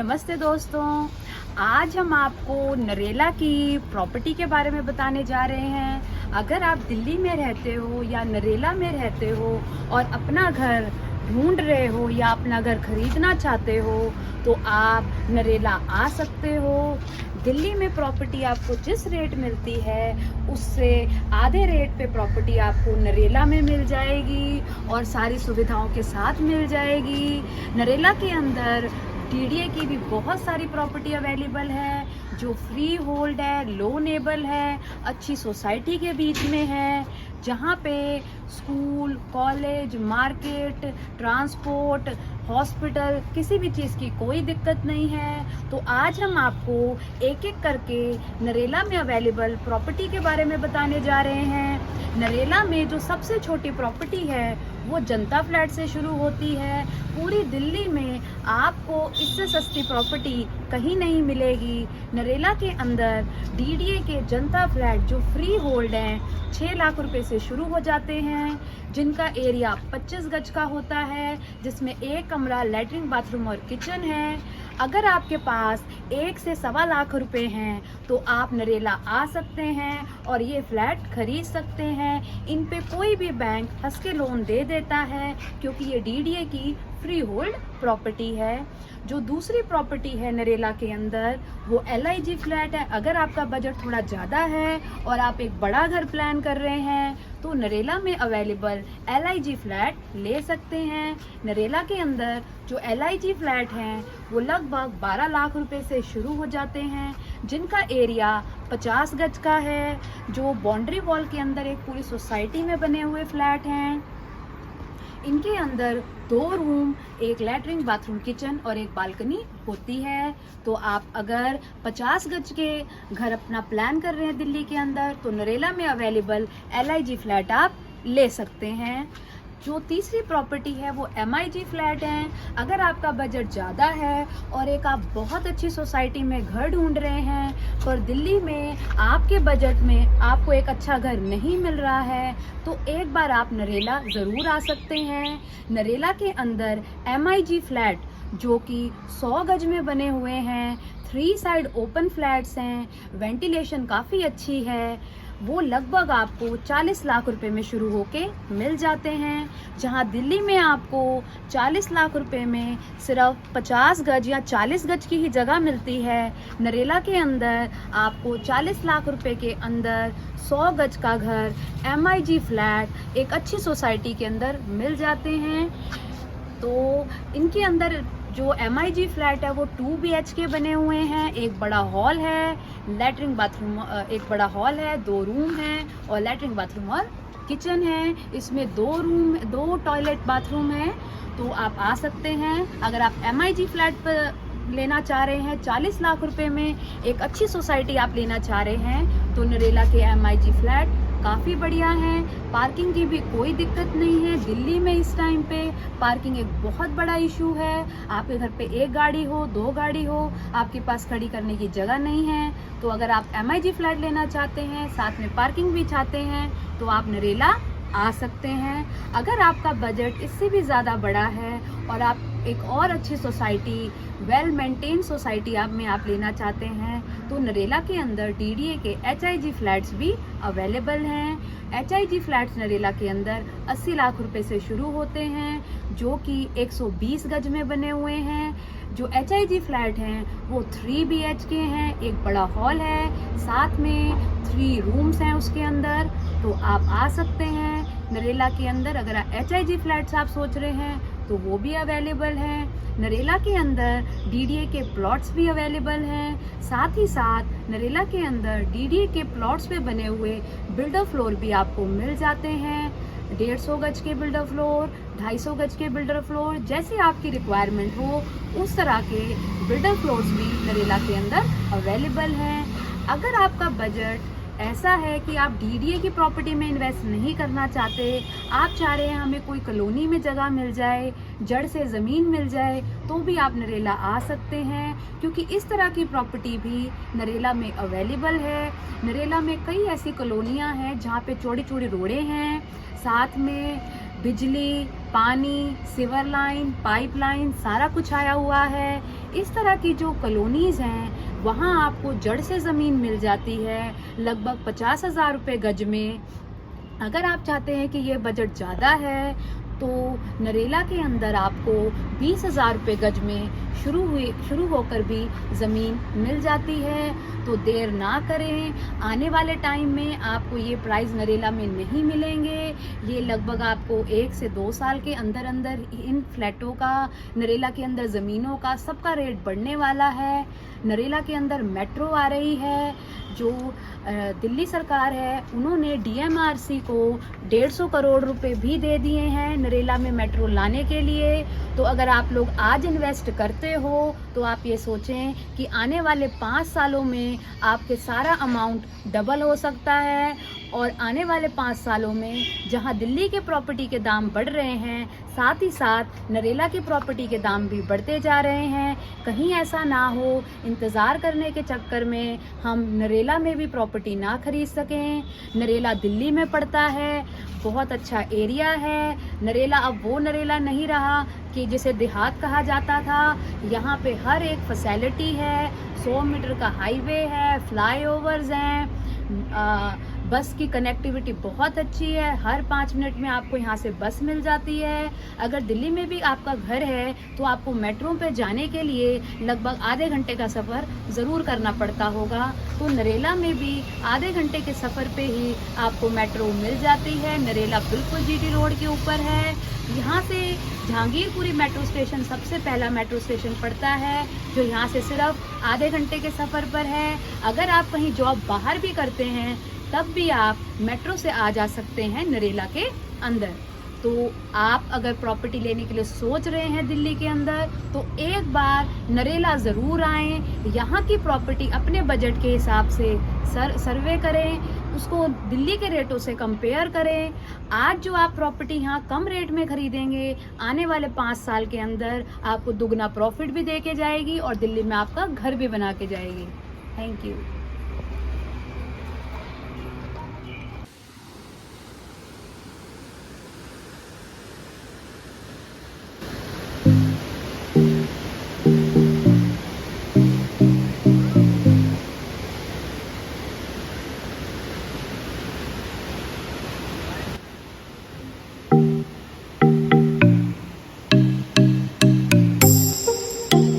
नमस्ते दोस्तों। आज हम आपको नरेला की प्रॉपर्टी के बारे में बताने जा रहे हैं। अगर आप दिल्ली में रहते हो या नरेला में रहते हो और अपना घर ढूंढ रहे हो या अपना घर खरीदना चाहते हो तो आप नरेला आ सकते हो। दिल्ली में प्रॉपर्टी आपको जिस रेट मिलती है उससे आधे रेट पे प्रॉपर्टी आपको नरेला में मिल जाएगी और सारी सुविधाओं के साथ मिल जाएगी। नरेला के अंदर डीडीए की भी बहुत सारी प्रॉपर्टी अवेलेबल है जो फ्री होल्ड है, लोनेबल है, अच्छी सोसाइटी के बीच में है, जहाँ पे school, college, market, transport, hospital, किसी भी चीज़ की कोई दिक्कत नहीं है। तो आज हम आपको एक एक करके नरेला में अवेलेबल प्रॉपर्टी के बारे में बताने जा रहे हैं। नरेला में जो सबसे छोटी प्रॉपर्टी है वो जनता फ्लैट से शुरू होती है। पूरी दिल्ली में आपको इससे सस्ती प्रॉपर्टी कहीं नहीं मिलेगी। नरेला के अंदर डीडीए के जनता फ्लैट जो फ्री होल्ड हैं 6 लाख रुपए से शुरू हो जाते हैं, जिनका एरिया 25 गज का होता है, जिसमें एक कमरा, लैट्रिन, बाथरूम और किचन है। अगर आपके पास 1 से सवा लाख रुपए हैं तो आप नरेला आ सकते हैं और ये फ्लैट खरीद सकते हैं। इन पे कोई भी बैंक हंस के लोन दे देता है क्योंकि ये डीडीए की फ्री होल्ड प्रॉपर्टी है। जो दूसरी प्रॉपर्टी है नरेला के अंदर वो एलआईजी फ्लैट है। अगर आपका बजट थोड़ा ज़्यादा है और आप एक बड़ा घर प्लान कर रहे हैं तो नरेला में अवेलेबल एलआईजी फ्लैट ले सकते हैं। नरेला के अंदर जो एलआईजी फ्लैट हैं वो लगभग 12 लाख रुपए से शुरू हो जाते हैं, जिनका एरिया 50 गज का है, जो बाउंड्री वॉल के अंदर एक पूरी सोसाइटी में बने हुए फ्लैट हैं। इनके अंदर 2 रूम, एक लैट्रिन, बाथरूम, किचन और एक बालकनी होती है। तो आप अगर 50 गज के घर अपना प्लान कर रहे हैं दिल्ली के अंदर तो नरेला में अवेलेबल एलआईजी फ्लैट आप ले सकते हैं। जो तीसरी प्रॉपर्टी है वो एमआईजी फ्लैट है। अगर आपका बजट ज़्यादा है और एक आप बहुत अच्छी सोसाइटी में घर ढूंढ रहे हैं पर दिल्ली में आपके बजट में आपको एक अच्छा घर नहीं मिल रहा है तो एक बार आप नरेला ज़रूर आ सकते हैं। नरेला के अंदर एमआईजी फ्लैट जो कि 100 गज में बने हुए हैं, 3 साइड ओपन फ्लैट्स हैं, वेंटिलेशन काफ़ी अच्छी है, वो लगभग आपको 40 लाख रुपए में शुरू होके मिल जाते हैं। जहां दिल्ली में आपको 40 लाख रुपए में सिर्फ 50 गज या 40 गज की ही जगह मिलती है, नरेला के अंदर आपको 40 लाख रुपए के अंदर 100 गज का घर, एमआईजी फ्लैट एक अच्छी सोसाइटी के अंदर मिल जाते हैं। तो इनके अंदर जो एमआईजी फ्लैट है वो 2 BHK बने हुए हैं। एक बड़ा हॉल है, लैट्रिन, बाथरूम, एक बड़ा हॉल है, 2 रूम हैं और लैट्रिन, बाथरूम और किचन है। इसमें 2 रूम, 2 टॉयलेट, बाथरूम है। तो आप आ सकते हैं। अगर आप एमआईजी फ्लैट पर लेना चाह रहे हैं 40 लाख रुपए में, एक अच्छी सोसाइटी आप लेना चाह रहे हैं तो नरेला के एमआईजी फ्लैट काफ़ी बढ़िया हैं। पार्किंग की भी कोई दिक्कत नहीं है। दिल्ली में इस टाइम पे पार्किंग एक बहुत बड़ा इशू है। आपके घर पे 1 गाड़ी हो, 2 गाड़ी हो, आपके पास खड़ी करने की जगह नहीं है। तो अगर आप एमआईजी फ्लैट लेना चाहते हैं, साथ में पार्किंग भी चाहते हैं तो आप नरेला आ सकते हैं। अगर आपका बजट इससे भी ज़्यादा बड़ा है और आप एक और अच्छी सोसाइटी, वेल मेंटेन सोसाइटी आप लेना चाहते हैं तो नरेला के अंदर डीडीए के एचआईजी फ्लैट्स भी अवेलेबल हैं। एचआईजी फ्लैट्स नरेला के अंदर 80 लाख रुपए से शुरू होते हैं, जो कि 120 गज में बने हुए हैं। जो एचआईजी फ्लैट हैं वो 3 BHK हैं, एक बड़ा हॉल है, साथ में 3 रूम्स हैं उसके अंदर। तो आप आ सकते हैं नरेला के अंदर। अगर एचआईजी फ्लैट्स आप सोच रहे हैं तो वो भी अवेलेबल हैं। नरेला के अंदर डीडीए के प्लॉट्स भी अवेलेबल हैं। साथ ही साथ नरेला के अंदर डीडीए के प्लॉट्स पे बने हुए बिल्डर फ्लोर भी आपको मिल जाते हैं। 150 गज के बिल्डर फ्लोर, 250 गज के बिल्डर फ्लोर, जैसे आपकी रिक्वायरमेंट हो उस तरह के बिल्डर फ्लोर्स भी नरेला के अंदर अवेलेबल हैं। अगर आपका बजट ऐसा है कि आप डीडीए की प्रॉपर्टी में इन्वेस्ट नहीं करना चाहते, आप चाह रहे हैं हमें कोई कॉलोनी में जगह मिल जाए, जड़ से ज़मीन मिल जाए, तो भी आप नरेला आ सकते हैं क्योंकि इस तरह की प्रॉपर्टी भी नरेला में अवेलेबल है। नरेला में कई ऐसी कॉलोनियां हैं जहाँ पे चौड़ी चौड़ी रोडें हैं, साथ में बिजली, पानी, सीवर लाइन, पाइपलाइन सारा कुछ आया हुआ है। इस तरह की जो कॉलोनीज़ हैं वहाँ आपको जड़ से ज़मीन मिल जाती है लगभग 50,000 रुपये गज में। अगर आप चाहते हैं कि ये बजट ज़्यादा है तो नरेला के अंदर आपको 20,000 रुपये गज में शुरू होकर भी ज़मीन मिल जाती है। तो देर ना करें, आने वाले टाइम में आपको ये प्राइस नरेला में नहीं मिलेंगे। ये लगभग आपको 1 से 2 साल के अंदर अंदर इन फ्लैटों का, नरेला के अंदर ज़मीनों का सबका रेट बढ़ने वाला है। नरेला के अंदर मेट्रो आ रही है। जो दिल्ली सरकार है उन्होंने DMRC को 150 करोड़ रुपए भी दे दिए हैं नरेला में मेट्रो लाने के लिए। तो अगर आप लोग आज इन्वेस्ट करते हो तो आप ये सोचें कि आने वाले 5 सालों में आपके सारा अमाउंट डबल हो सकता है। और आने वाले 5 सालों में जहां दिल्ली के प्रॉपर्टी के दाम बढ़ रहे हैं, साथ ही साथ नरेला की प्रॉपर्टी के दाम भी बढ़ते जा रहे हैं। कहीं ऐसा ना हो इंतज़ार करने के चक्कर में हम नरेला में भी प्रॉपर्टी ना खरीद सकें। नरेला दिल्ली में पड़ता है, बहुत अच्छा एरिया है। नरेला अब वो नरेला नहीं रहा कि जिसे देहात कहा जाता था। यहाँ पे हर एक फैसिलिटी है, 100 मीटर का हाईवे है, फ्लाईओवर्स हैं, बस की कनेक्टिविटी बहुत अच्छी है। हर 5 मिनट में आपको यहाँ से बस मिल जाती है। अगर दिल्ली में भी आपका घर है तो आपको मेट्रो पे जाने के लिए लगभग आधे घंटे का सफ़र ज़रूर करना पड़ता होगा। तो नरेला में भी आधे घंटे के सफ़र पे ही आपको मेट्रो मिल जाती है। नरेला बिल्कुल GT रोड के ऊपर है। यहाँ से जहांगीरपुरी मेट्रो स्टेशन सबसे पहला मेट्रो स्टेशन पड़ता है, जो यहाँ से सिर्फ आधे घंटे के सफ़र पर है। अगर आप कहीं जॉब बाहर भी करते हैं तब भी आप मेट्रो से आ जा सकते हैं नरेला के अंदर। तो आप अगर प्रॉपर्टी लेने के लिए सोच रहे हैं दिल्ली के अंदर तो एक बार नरेला ज़रूर आएँ। यहाँ की प्रॉपर्टी अपने बजट के हिसाब से सर्वे करें, उसको दिल्ली के रेटों से कंपेयर करें। आज जो आप प्रॉपर्टी यहाँ कम रेट में खरीदेंगे, आने वाले 5 साल के अंदर आपको दुगना प्रॉफिट भी दे के जाएगी और दिल्ली में आपका घर भी बना के जाएगी। Thank you.